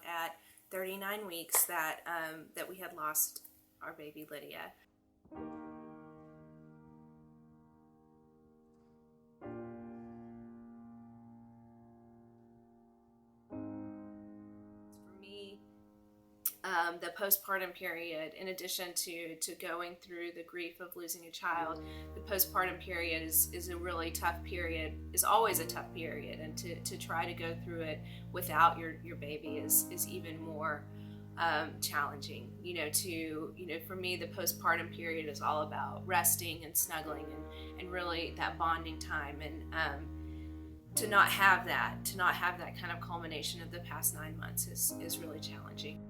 at 39 weeks that we had lost our baby Lydia. For me, the postpartum period, in addition to going through the grief of losing a child, the postpartum period is a really tough period, is always a tough period, and to try to go through it without your baby is even more challenging. For me, the postpartum period is all about resting and snuggling and really that bonding time, and to not have that kind of culmination of the past 9 months is really challenging.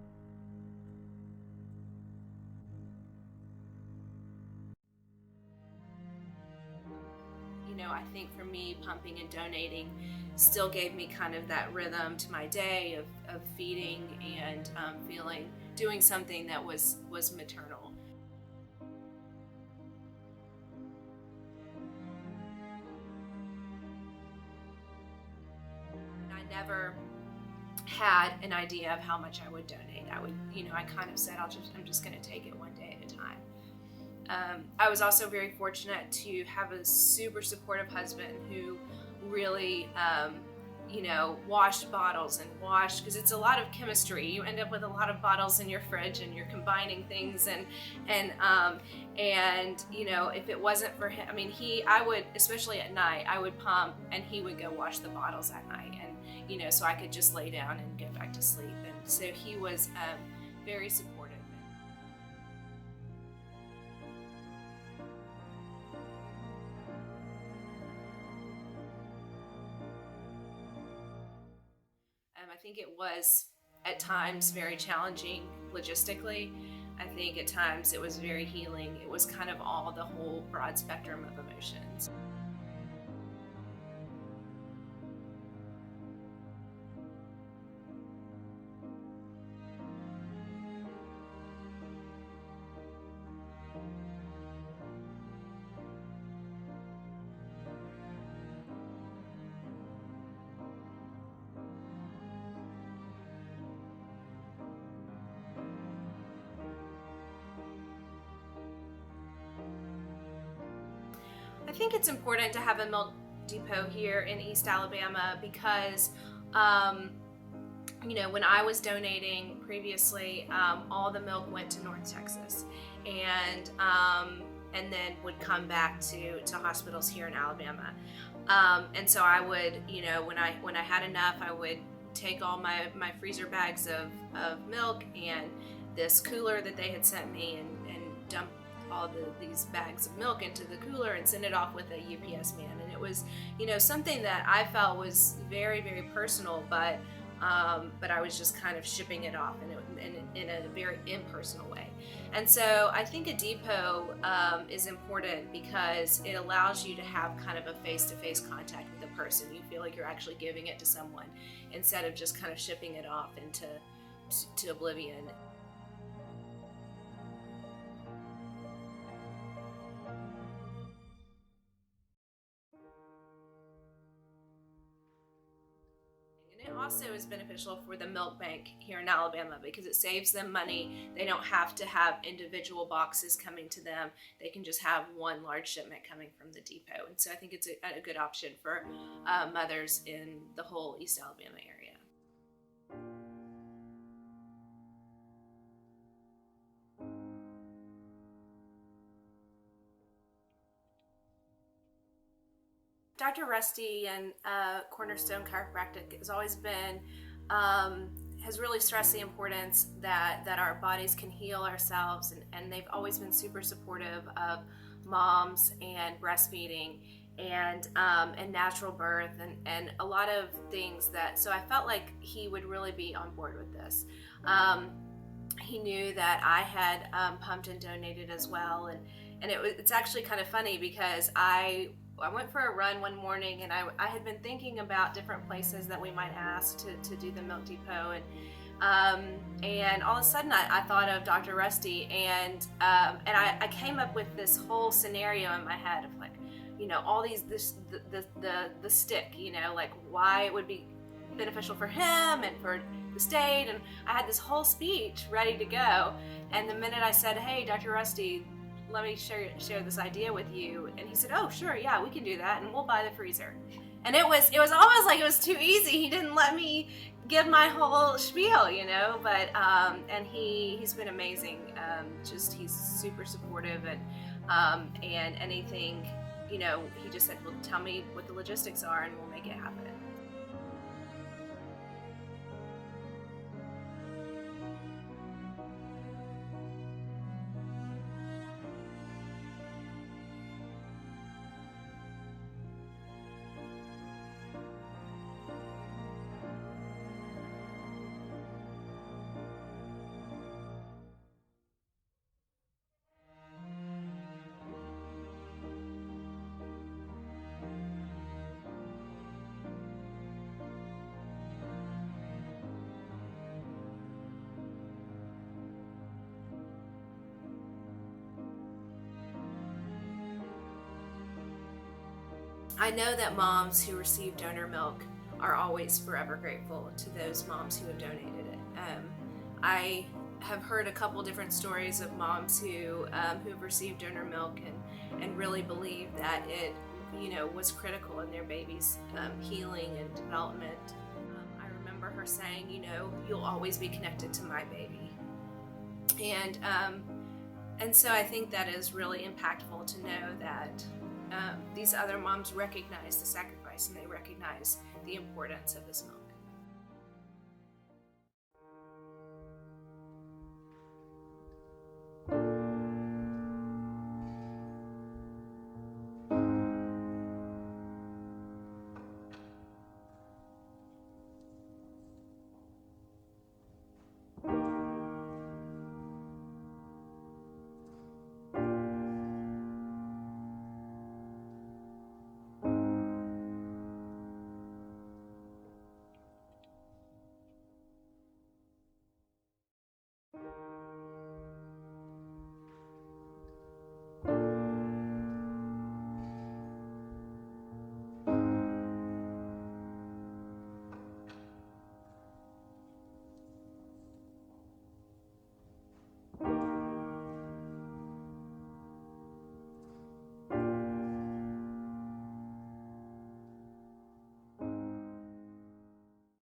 I think for me, pumping and donating still gave me kind of that rhythm to my day of feeding and doing something that was maternal. And I never had an idea of how much I would donate. I kind of said, I'm just going to take it one day at a time. I was also very fortunate to have a super supportive husband who really, washed bottles and because it's a lot of chemistry. You end up with a lot of bottles in your fridge and you're combining things and if it wasn't for him, I would, especially at night, I would pump and he would go wash the bottles at night, and so I could just lay down and go back to sleep. And so he was very supportive. I think it was at times very challenging logistically. I think at times it was very healing. It was kind of all the whole broad spectrum of emotions. I think it's important to have a milk depot here in East Alabama because, when I was donating previously, all the milk went to North Texas, and then would come back to hospitals here in Alabama. And so I would, when I had enough, I would take all my freezer bags of milk and this cooler that they had sent me and dump all these bags of milk into the cooler and send it off with a UPS man. And it was, something that I felt was very, very personal, but I was just kind of shipping it off in a very impersonal way. And so I think a depot is important because it allows you to have kind of a face-to-face contact with a person. You feel like you're actually giving it to someone instead of just kind of shipping it off into oblivion. It also is beneficial for the milk bank here in Alabama because it saves them money. They don't have to have individual boxes coming to them. They can just have one large shipment coming from the depot. And so I think it's a good option for mothers in the whole East Alabama area. Dr. Rusty and Cornerstone Chiropractic has always been, has really stressed the importance that our bodies can heal ourselves, and they've always been super supportive of moms and breastfeeding and natural birth and a lot of things so I felt like he would really be on board with this. He knew that I had pumped and donated as well, and it's actually kind of funny because I went for a run one morning and I had been thinking about different places that we might ask to do the milk depot, and all of a sudden I thought of Dr. Rusty, and I came up with this whole scenario in my head of all these the stick, like why it would be beneficial for him and for the state. And I had this whole speech ready to go. And the minute I said, hey, Dr. Rusty, let me share this idea with you. And he said, oh, sure, yeah, we can do that. And we'll buy the freezer. And it was almost like it was too easy. He didn't let me give my whole spiel, you know, but, and he's been amazing. He's super supportive, and anything, you know, he just said, well, tell me what the logistics are and we'll make it happen. I know that moms who receive donor milk are always forever grateful to those moms who have donated it. I have heard a couple different stories of moms who have received donor milk and really believe that it, you know, was critical in their baby's healing and development. I remember her saying, you know, you'll always be connected to my baby. And so I think that is really impactful to know that these other moms recognize the sacrifice and they recognize the importance of this milk.